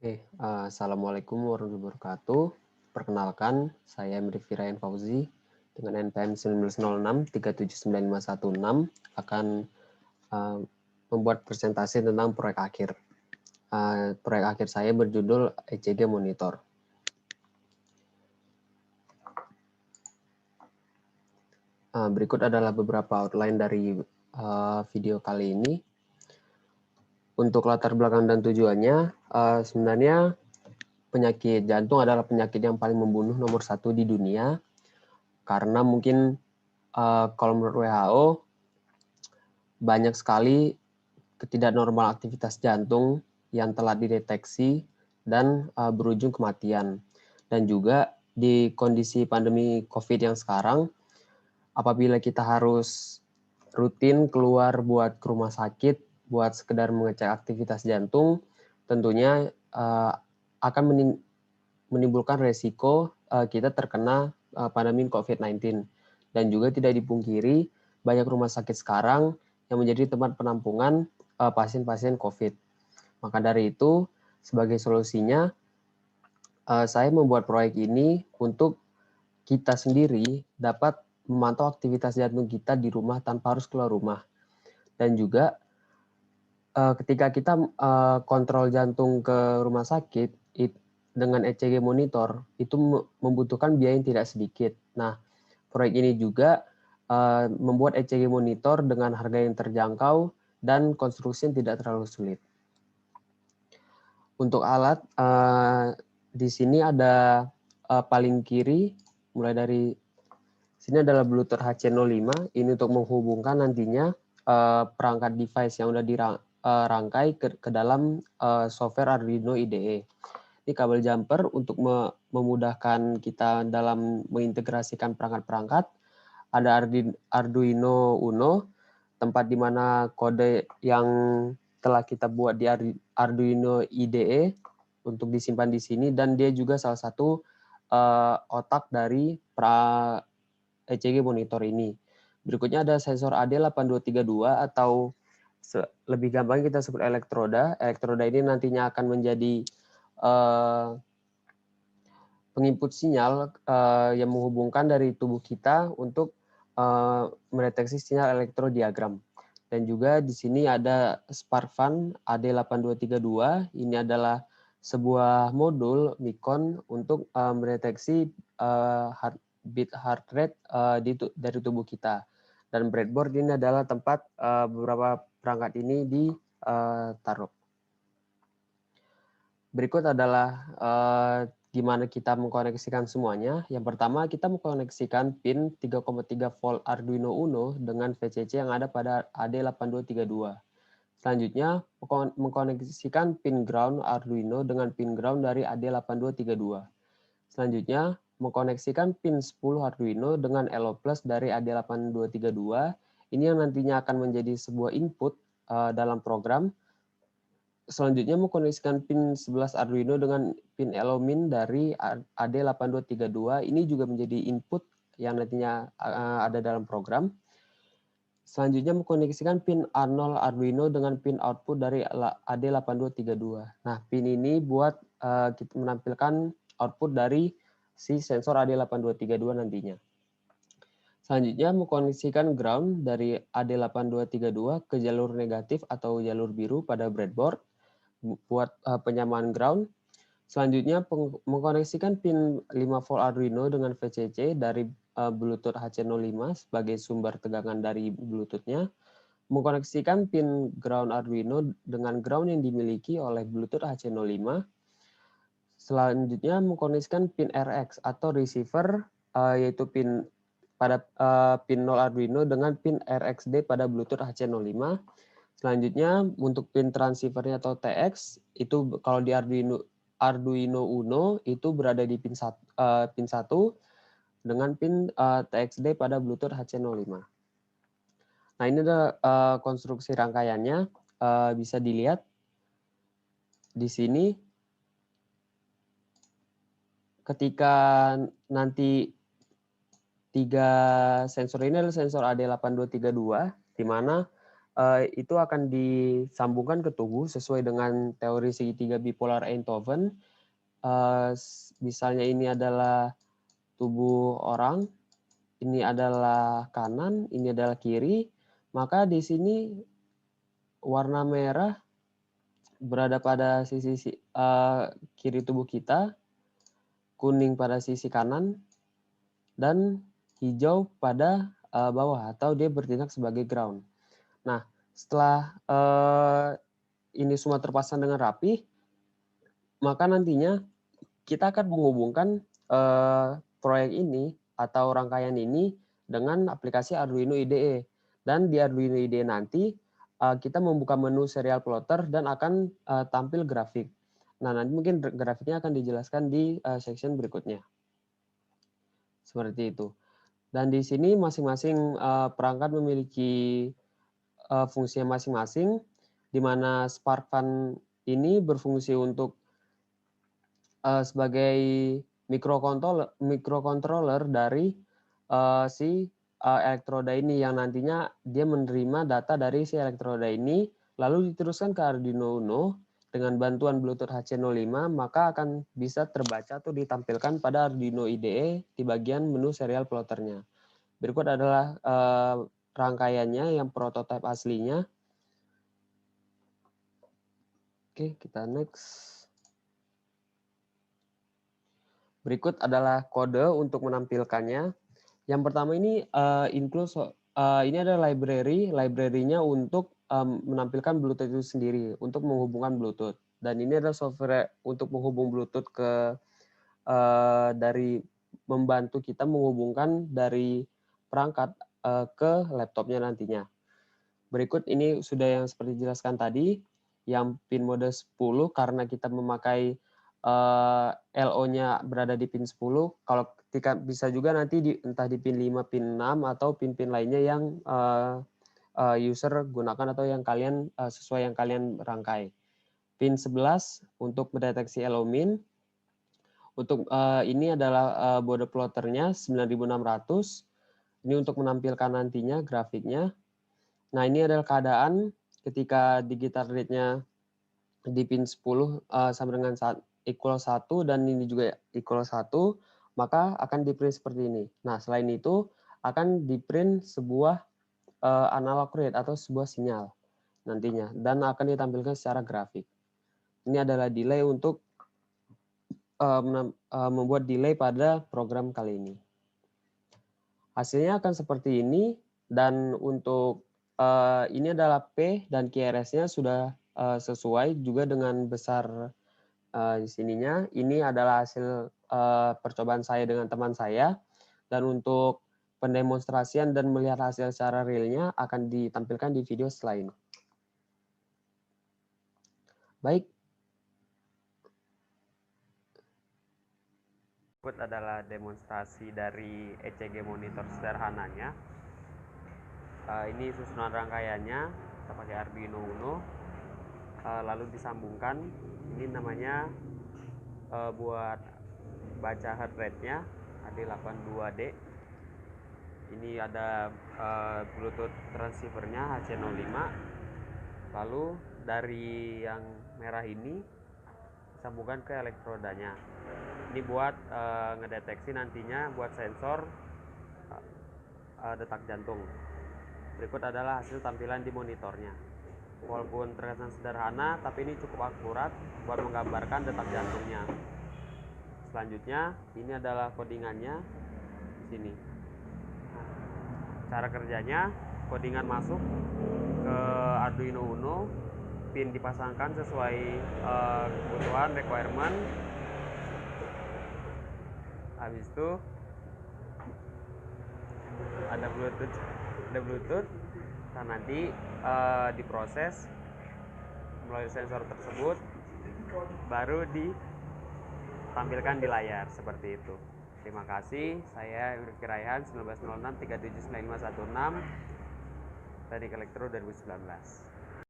Assalamualaikum warahmatullahi wabarakatuh. Perkenalkan, saya Mrify Ryan Fauzi dengan NPM 1906379516 akan membuat presentasi tentang proyek akhir. Proyek akhir saya berjudul ECG Monitor. Berikut adalah beberapa outline dari video kali ini. Untuk latar belakang dan tujuannya, sebenarnya penyakit jantung adalah penyakit yang paling membunuh nomor 1 di dunia, karena mungkin kalau menurut WHO banyak sekali ketidaknormal aktivitas jantung yang telah dideteksi dan berujung kematian. Dan juga di kondisi pandemi COVID yang sekarang, apabila kita harus rutin keluar buat ke rumah sakit, buat sekedar mengecek aktivitas jantung, tentunya akan menimbulkan resiko kita terkena pandemi COVID-19. Dan juga tidak dipungkiri, banyak rumah sakit sekarang yang menjadi tempat penampungan pasien-pasien COVID. Maka dari itu, sebagai solusinya, saya membuat proyek ini untuk kita sendiri dapat memantau aktivitas jantung kita di rumah tanpa harus keluar rumah. Dan juga ketika kita kontrol jantung ke rumah sakit dengan ECG monitor, itu membutuhkan biaya yang tidak sedikit. Nah, proyek ini juga membuat ECG monitor dengan harga yang terjangkau dan konstruksi yang tidak terlalu sulit. Untuk alat, di sini ada paling kiri, mulai dari sini adalah Bluetooth HC05, ini untuk menghubungkan nantinya perangkat device yang sudah dirangkai ke dalam software Arduino IDE. Ini kabel jumper untuk memudahkan kita dalam mengintegrasikan perangkat-perangkat. Ada Arduino Uno, tempat di mana kode yang telah kita buat di Arduino IDE untuk disimpan di sini, dan dia juga salah satu otak dari ECG monitor ini. Berikutnya ada sensor AD8232 atau lebih gampang kita sebut elektroda. Elektroda ini nantinya akan menjadi penginput sinyal yang menghubungkan dari tubuh kita untuk mendeteksi sinyal elektrodiagram. Dan juga di sini ada SparkFun AD8232. Ini adalah sebuah modul Micon untuk mendeteksi heart rate dari tubuh kita. Dan breadboard ini adalah tempat beberapa perangkat ini ditaruh. Berikut adalah gimana kita mengkoneksikan semuanya. Yang pertama, kita mengkoneksikan pin 3,3 volt Arduino Uno dengan VCC yang ada pada AD8232. Selanjutnya, mengkoneksikan pin ground Arduino dengan pin ground dari AD8232. Selanjutnya, mengkoneksikan pin 10 Arduino dengan LO plus dari AD8232. Ini yang nantinya akan menjadi sebuah input dalam program. Selanjutnya mengkoneksikan pin 11 Arduino dengan pin LO min dari AD8232. Ini juga menjadi input yang nantinya ada dalam program. Selanjutnya mengkoneksikan pin A0 Arduino dengan pin output dari AD8232. Nah, pin ini buat kita menampilkan output dari si sensor AD8232 nantinya. Selanjutnya mengkoneksikan ground dari AD8232 ke jalur negatif atau jalur biru pada breadboard buat penyamaan ground. Selanjutnya mengkoneksikan pin 5 volt Arduino dengan VCC dari Bluetooth HC05 sebagai sumber tegangan dari Bluetooth-nya. Mengkoneksikan pin ground Arduino dengan ground yang dimiliki oleh Bluetooth HC05. Selanjutnya mengkoneksikan pin RX atau receiver, yaitu pin pada pin 0 Arduino dengan pin RXD pada Bluetooth HC05. Selanjutnya untuk pin transceivernya atau TX itu kalau di Arduino Uno itu berada di pin 1 dengan pin TXD pada Bluetooth HC05. Nah, ini adalah konstruksi rangkaiannya, bisa dilihat di sini. Ketika nanti 3 sensor ini adalah sensor AD8232, di mana itu akan disambungkan ke tubuh sesuai dengan teori segitiga bipolar Einthoven. Misalnya ini adalah tubuh orang, ini adalah kanan, ini adalah kiri, maka di sini warna merah berada pada sisi kiri tubuh kita, kuning pada sisi kanan, dan hijau pada bawah atau dia bertindak sebagai ground. Nah, setelah ini semua terpasang dengan rapi, maka nantinya kita akan menghubungkan proyek ini atau rangkaian ini dengan aplikasi Arduino IDE. Dan di Arduino IDE nanti kita membuka menu serial plotter dan akan tampil grafik. Nah, nanti mungkin grafiknya akan dijelaskan di section berikutnya. Seperti itu. Dan di sini masing-masing perangkat memiliki fungsinya masing-masing, di mana SparkFun ini berfungsi untuk sebagai microcontroller dari si elektroda ini yang nantinya dia menerima data dari si elektroda ini lalu diteruskan ke Arduino Uno dengan bantuan Bluetooth HC05, maka akan bisa terbaca atau ditampilkan pada Arduino IDE di bagian menu serial plotternya. Berikut adalah rangkaiannya yang prototipe aslinya. Oke, kita next. Berikut adalah kode untuk menampilkannya. Yang pertama ini ini ada library-nya untuk menampilkan Bluetooth itu sendiri untuk menghubungkan Bluetooth. Dan ini adalah software untuk menghubung Bluetooth ke dari membantu kita menghubungkan dari perangkat ke laptopnya nantinya. Berikut ini sudah yang seperti dijelaskan tadi, yang pin mode 10 karena kita memakai LO-nya berada di pin 10, kalau ketika bisa juga nanti entah di pin 5, pin 6, atau pin-pin lainnya yang user gunakan atau yang kalian sesuai yang kalian rangkai. Pin 11 untuk mendeteksi LO min. Untuk ini adalah board plotternya 9600. Ini untuk menampilkan nantinya grafiknya. Nah, ini adalah keadaan ketika digital rate-nya di pin 10 sama dengan equal 1 dan ini juga equal 1, maka akan di-print seperti ini. Nah, selain itu akan di-print sebuah analog rate atau sebuah sinyal nantinya dan akan ditampilkan secara grafik. Ini adalah delay untuk membuat delay pada program kali ini. Hasilnya akan seperti ini dan untuk ini adalah P dan QRS-nya sudah sesuai juga dengan besar di sininya. Ini adalah hasil percobaan saya dengan teman saya, dan untuk pendemonstrasian dan melihat hasil secara realnya akan ditampilkan di video setelah ini. Baik. Berikut adalah demonstrasi dari ECG monitor sederhananya. Ini susunan rangkaiannya, kita pakai Arduino Uno, lalu disambungkan. Ini namanya buat baca heart rate-nya AD82D. Ini ada Bluetooth transceiver-nya HC05. Lalu dari yang merah ini disambungkan ke elektrodanya. Ini buat ngedeteksi nantinya buat sensor detak jantung. Berikut adalah hasil tampilan di monitornya. Walaupun terkesan sederhana, tapi ini cukup akurat buat menggambarkan detak jantungnya. Selanjutnya, ini adalah codingannya di sini. Cara kerjanya, codingan masuk ke Arduino Uno, pin dipasangkan sesuai kebutuhan requirement. Habis itu ada Bluetooth. Nah, nanti diproses melalui sensor tersebut, baru ditampilkan di layar seperti itu. Terima kasih. Saya Rifki Raihan, 1906 379516 dari Elektro 2019.